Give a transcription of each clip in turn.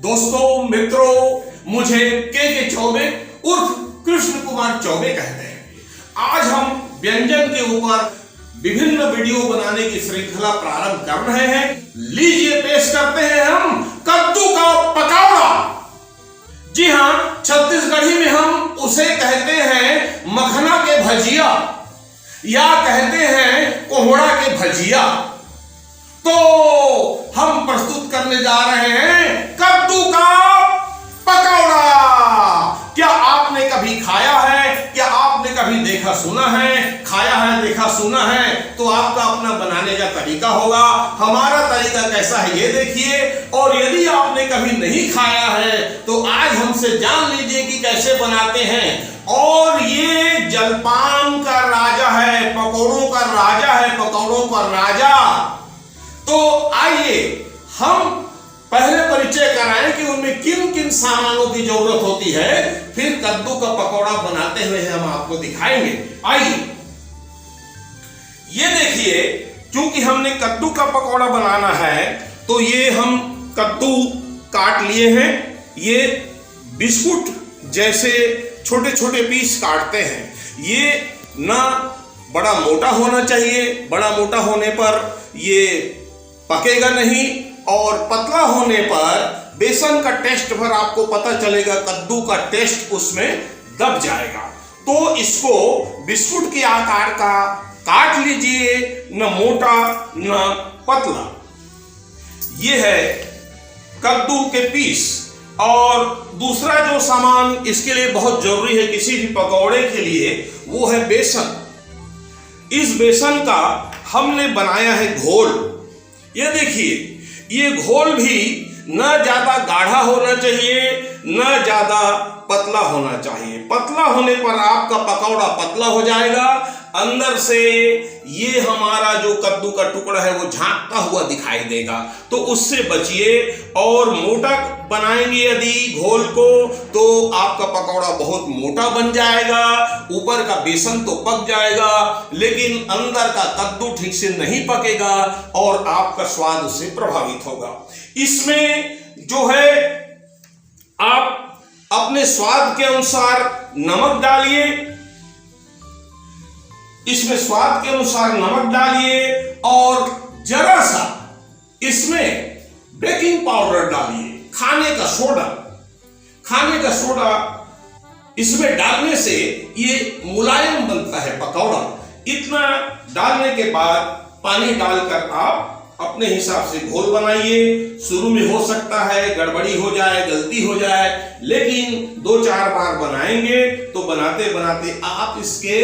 दोस्तों, मित्रों, मुझे के चौबे उर्फ कृष्ण कुमार चौबे कहते हैं। आज हम व्यंजन के ऊपर विभिन्न वीडियो बनाने की श्रृंखला प्रारंभ कर रहे हैं। लीजिए पेश करते हैं हम कद्दू का पकौड़ा। जी हाँ, छत्तीसगढ़ी में हम उसे कहते हैं मखना के भजिया या कहते हैं कोहड़ा के भजिया। तो हम प्रस्तुत करने जा रहे हैं कद्दू का पकौड़ा। क्या आपने कभी खाया है? क्या आपने कभी देखा सुना है? खाया है, देखा सुना है तो आपका अपना बनाने का तरीका होगा। हमारा तरीका कैसा है ये देखिए। और यदि आपने कभी नहीं खाया है तो आज हमसे जान लीजिए कि कैसे बनाते हैं। और ये जलपान का राजा है, पकौड़ों का राजा है, पकौड़ों का राजा। तो आइए हम पहले परिचय कराएं कि उनमें किन किन सामानों की जरूरत होती है, फिर कद्दू का पकौड़ा बनाते हुए हम आपको दिखाएंगे। आइए ये देखिए, क्योंकि हमने कद्दू का पकौड़ा बनाना है तो ये हम कद्दू काट लिए हैं। ये बिस्कुट जैसे छोटे छोटे पीस काटते हैं। ये ना बड़ा मोटा होना चाहिए, बड़ा मोटा होने पर ये पकेगा नहीं, और पतला होने पर बेसन का टेस्ट भर आपको पता चलेगा, कद्दू का टेस्ट उसमें दब जाएगा। तो इसको बिस्कुट के आकार का काट लीजिए, न मोटा न पतला। ये है कद्दू के पीस। और दूसरा जो सामान इसके लिए बहुत जरूरी है किसी भी पकौड़े के लिए, वो है बेसन। इस बेसन का हमने बनाया है घोल। ये देखिए, ये घोल भी न ज्यादा गाढ़ा होना चाहिए, न ज्यादा पतला होना चाहिए। पतला होने पर आपका पकौड़ा पतला हो जाएगा, अंदर से ये हमारा जो कद्दू का टुकड़ा है वो झांकता हुआ दिखाई देगा। तो उससे बचिए। और मोटा बनाएंगे यदि घोल को तो आपका पकौड़ा बहुत मोटा बन जाएगा। ऊपर का बेसन तो पक जाएगा लेकिन अंदर का कद्दू ठीक से नहीं पकेगा और आपका स्वाद उससे प्रभावित होगा। इसमें जो है आप अपने स्वाद के अनुसार नमक डालिए। इसमें स्वाद के अनुसार नमक डालिए और जरा सा इसमें बेकिंग पाउडर डालिए, खाने का सोडा। खाने का सोडा इसमें डालने से ये मुलायम बनता है पकौड़ा। इतना डालने के बाद पानी डालकर आप अपने हिसाब से घोल बनाइए। शुरू में हो सकता है गड़बड़ी हो जाए, गलती हो जाए, लेकिन 2-4 बार बनाएंगे तो बनाते बनाते आप इसके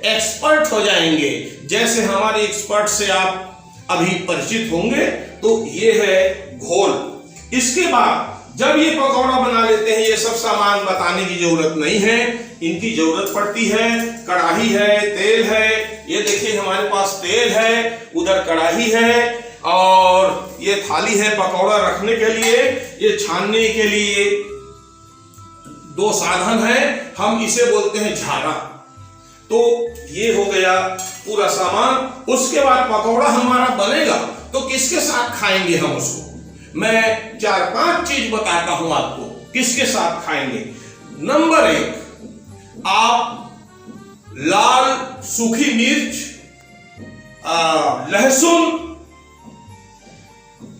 एक्सपर्ट हो जाएंगे। जैसे हमारे एक्सपर्ट से आप अभी परिचित होंगे। तो ये है घोल। इसके बाद जब ये पकौड़ा बना लेते हैं, ये सब सामान बताने की जरूरत नहीं है। इनकी जरूरत पड़ती है, कढ़ाई है, तेल है। ये देखिए हमारे पास तेल है, उधर कढ़ाई है और ये थाली है पकौड़ा रखने के लिए। ये छानने के लिए 2 साधन है, हम इसे बोलते हैं झारा। तो ये हो गया पूरा सामान। उसके बाद पकौड़ा हमारा बनेगा तो किसके साथ खाएंगे हम उसको, मैं 4-5 चीज बताता हूं आपको किसके साथ खाएंगे। नंबर 1, आप लाल सूखी मिर्च, लहसुन,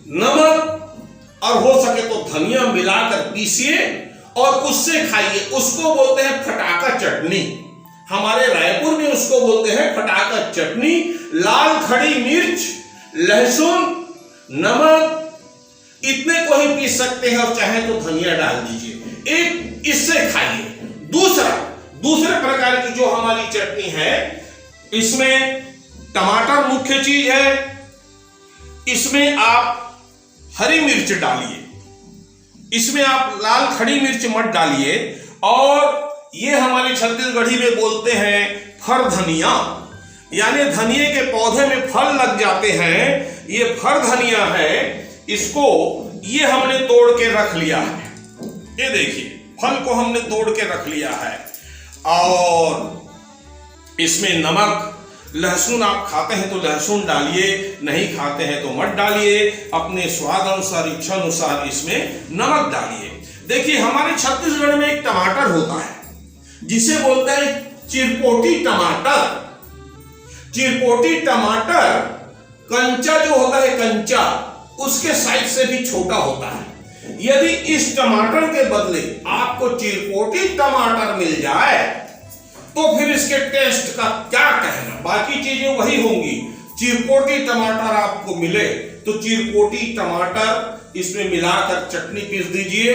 नमक और हो सके तो धनिया मिलाकर पीसिए और उससे खाइए। उसको बोलते हैं फटाका चटनी। हमारे रायपुर में उसको बोलते हैं फटाका चटनी। लाल खड़ी मिर्च, लहसुन, नमक, इतने को ही पीस सकते हैं और चाहे तो धनिया डाल दीजिए। एक इससे खाइए। दूसरे प्रकार की जो हमारी चटनी है, इसमें टमाटर मुख्य चीज है। इसमें आप हरी मिर्च डालिए, इसमें आप लाल खड़ी मिर्च मत डालिए। और ये हमारी छत्तीसगढ़ी में बोलते हैं फर धनिया, यानी धनिये के पौधे में फल लग जाते हैं। ये फर धनिया है, इसको ये हमने तोड़ के रख लिया है। ये देखिए फल को हमने तोड़ के रख लिया है। और इसमें नमक, लहसुन आप खाते हैं तो लहसुन डालिए, नहीं खाते हैं तो मत डालिए। अपने स्वाद अनुसार, इच्छा अनुसार इसमें नमक डालिए। देखिए हमारे छत्तीसगढ़ में एक टमाटर होता है जिसे बोलते हैं चिरपोटी टमाटर। चिरपोटी टमाटर कंचा जो होता है, कंचा उसके साइज से भी छोटा होता है। यदि इस टमाटर के बदले आपको चिरपोटी टमाटर मिल जाए तो फिर इसके टेस्ट का क्या कहना, बाकी चीजें वही होंगी। चिरपोटी टमाटर आपको मिले तो चिरपोटी टमाटर इसमें मिलाकर चटनी पीस दीजिए।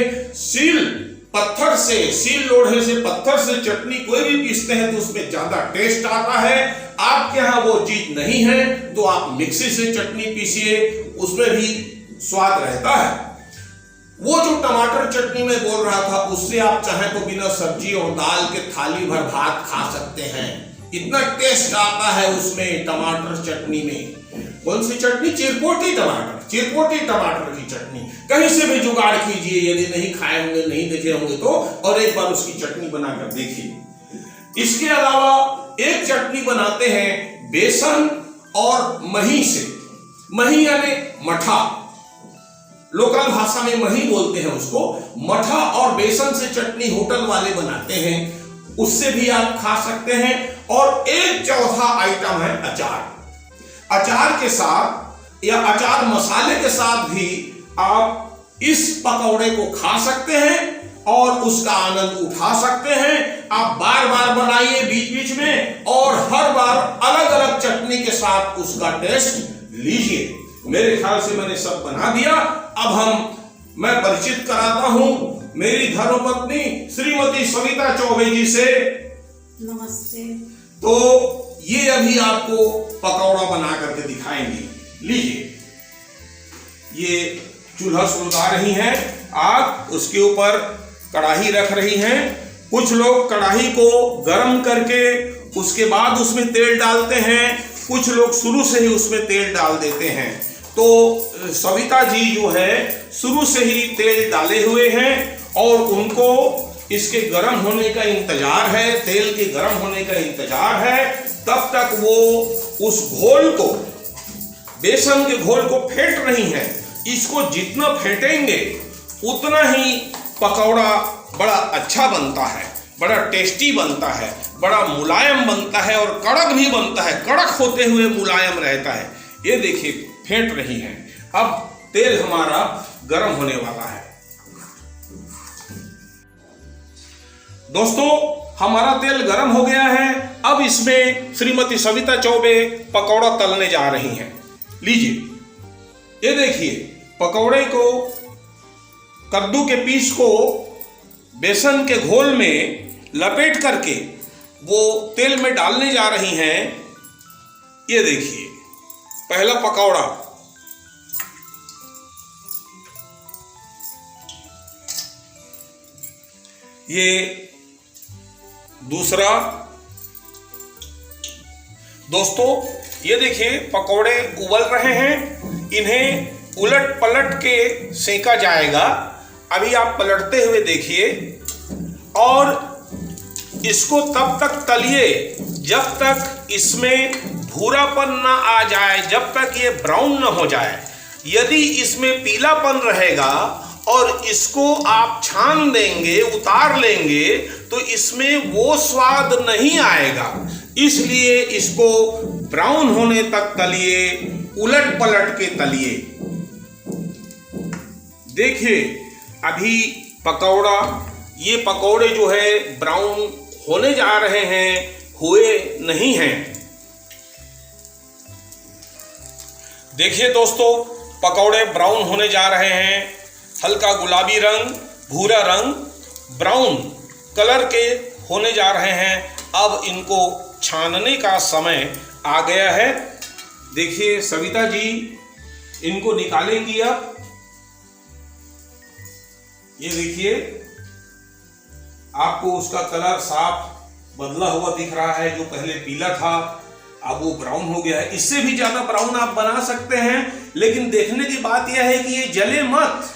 पत्थर से, सील लोढ़े से, पत्थर से चटनी कोई भी पीसते हैं तो उसमें ज्यादा टेस्ट आता है। आपके यहां वो चीज नहीं है तो आप मिक्सी से चटनी पीसिए, उसमें भी स्वाद रहता है। वो जो टमाटर चटनी में बोल रहा था उससे आप चाहें तो बिना सब्जी और दाल के थाली भर भात खा सकते हैं। इतना टेस्ट आता है उसमें टमाटर चटनी में। कौन सी चटनी? चिरपोटी टमाटर। चिरपोटी टमाटर की चटनी कहीं से भी जुगाड़ कीजिए, यदि नहीं खाए होंगे, नहीं देखे होंगे तो, और एक बार उसकी चटनी बनाकर देखिए। इसके अलावा एक चटनी बनाते हैं बेसन और मही से। मही यानी मठा, लोकल भाषा में मही बोलते हैं उसको। मठा और बेसन से चटनी होटल वाले बनाते हैं, उससे भी आप खा सकते हैं। और एक चौथा आइटम है अचार। अचार के साथ या अचार मसाले के साथ भी आप इस पकौड़े को खा सकते हैं और उसका आनंद उठा सकते हैं। आप बार बार बनाइए बीच बीच में, और हर बार अलग अलग चटनी के साथ उसका टेस्ट लीजिए। मेरे ख्याल से मैंने सब बना दिया। अब मैं परिचित कराता हूं मेरी धर्मपत्नी श्रीमती सविता चौबे जी से। नमस्ते। तो ये अभी आपको पकौड़ा बना करके दिखाएंगी। लीजिए, ये चूल्हा सुलगा रही हैं आग, उसके ऊपर कढ़ाई रख रही हैं। कुछ लोग कढ़ाई को गर्म करके उसके बाद उसमें तेल डालते हैं, कुछ लोग शुरू से ही उसमें तेल डाल देते हैं। तो सविता जी जो है शुरू से ही तेल डाले हुए हैं और उनको इसके गर्म होने का इंतजार है, तेल के गर्म होने का इंतजार है। तब तक वो उस घोल को, बेसन के घोल को फेंट रही हैं। इसको जितना फेंटेंगे उतना ही पकौड़ा बड़ा अच्छा बनता है, बड़ा टेस्टी बनता है, बड़ा मुलायम बनता है और कड़क भी बनता है। कड़क होते हुए मुलायम रहता है। ये देखिए फेंट रही हैं। अब तेल हमारा गर्म होने वाला है। दोस्तों, हमारा तेल गर्म हो गया है। अब इसमें श्रीमती सविता चौबे पकौड़ा तलने जा रही हैं। लीजिए, ये देखिए, पकौड़े को, कद्दू के पीस को बेसन के घोल में लपेट करके वो तेल में डालने जा रही हैं। ये देखिए, पहला पकौड़ा, ये दूसरा। दोस्तों, ये देखिए पकौड़े उबल रहे हैं। इन्हें उलट पलट के सेका जाएगा। अभी आप पलटते हुए देखिए, और इसको तब तक तलिए जब तक इसमें भूरापन ना आ जाए, जब तक ये ब्राउन ना हो जाए। यदि इसमें पीलापन रहेगा और इसको आप छान देंगे, उतार लेंगे, तो इसमें वो स्वाद नहीं आएगा। इसलिए इसको ब्राउन होने तक तलिए, उलट पलट के तलिए। देखिए, अभी पकौड़ा, ये पकौड़े जो है ब्राउन होने जा रहे हैं, हुए नहीं हैं। देखिए दोस्तों, पकौड़े ब्राउन होने जा रहे हैं। हल्का गुलाबी रंग, भूरा रंग, ब्राउन कलर के होने जा रहे हैं। अब इनको छानने का समय आ गया है। देखिए सविता जी इनको निकालेंगी अब। ये देखिए, आपको उसका कलर साफ बदला हुआ दिख रहा है। जो पहले पीला था अब वो ब्राउन हो गया है। इससे भी ज्यादा ब्राउन आप बना सकते हैं, लेकिन देखने की बात यह है कि ये जले मत।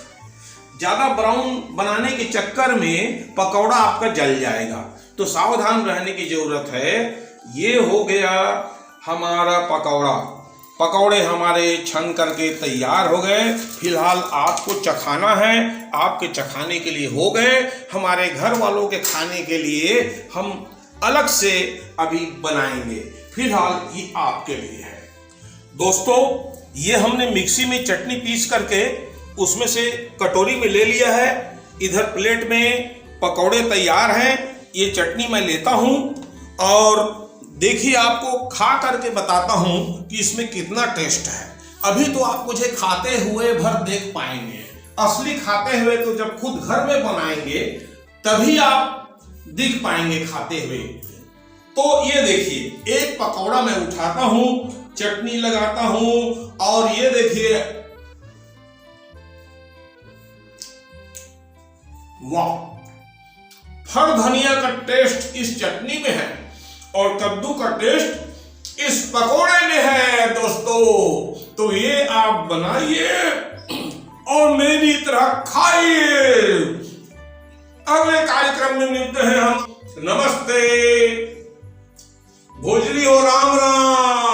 ज्यादा ब्राउन बनाने के चक्कर में पकौड़ा आपका जल जाएगा, तो सावधान रहने की जरूरत है। ये हो गया हमारा पकौड़े हमारे छन करके तैयार हो गए। फिलहाल आपको चखाना है, आपके चखाने के लिए हो गए। हमारे घर वालों के खाने के लिए हम अलग से अभी बनाएंगे, फिलहाल ये आपके लिए है। दोस्तों, ये हमने मिक्सी में चटनी पीस करके उसमें से कटोरी में ले लिया है। इधर प्लेट में पकौड़े तैयार हैं। ये चटनी मैं लेता हूँ और देखिए आपको खा करके बताता हूँ कि इसमें कितना टेस्ट है। अभी तो आप मुझे खाते हुए भर देख पाएंगे, असली खाते हुए तो जब खुद घर में बनाएंगे तभी आप दिख पाएंगे खाते हुए। तो ये देखिए, एक पकौड़ा मैं उठाता हूँ, चटनी लगाता हूँ और ये देखिए, वाह, फर धनिया का टेस्ट इस चटनी में है और कद्दू का टेस्ट इस पकोड़े में है दोस्तों। तो ये आप बनाइए और मेरी तरह खाइए। अगले कार्यक्रम में मिलते हैं हम। नमस्ते, भोजली हो, राम राम।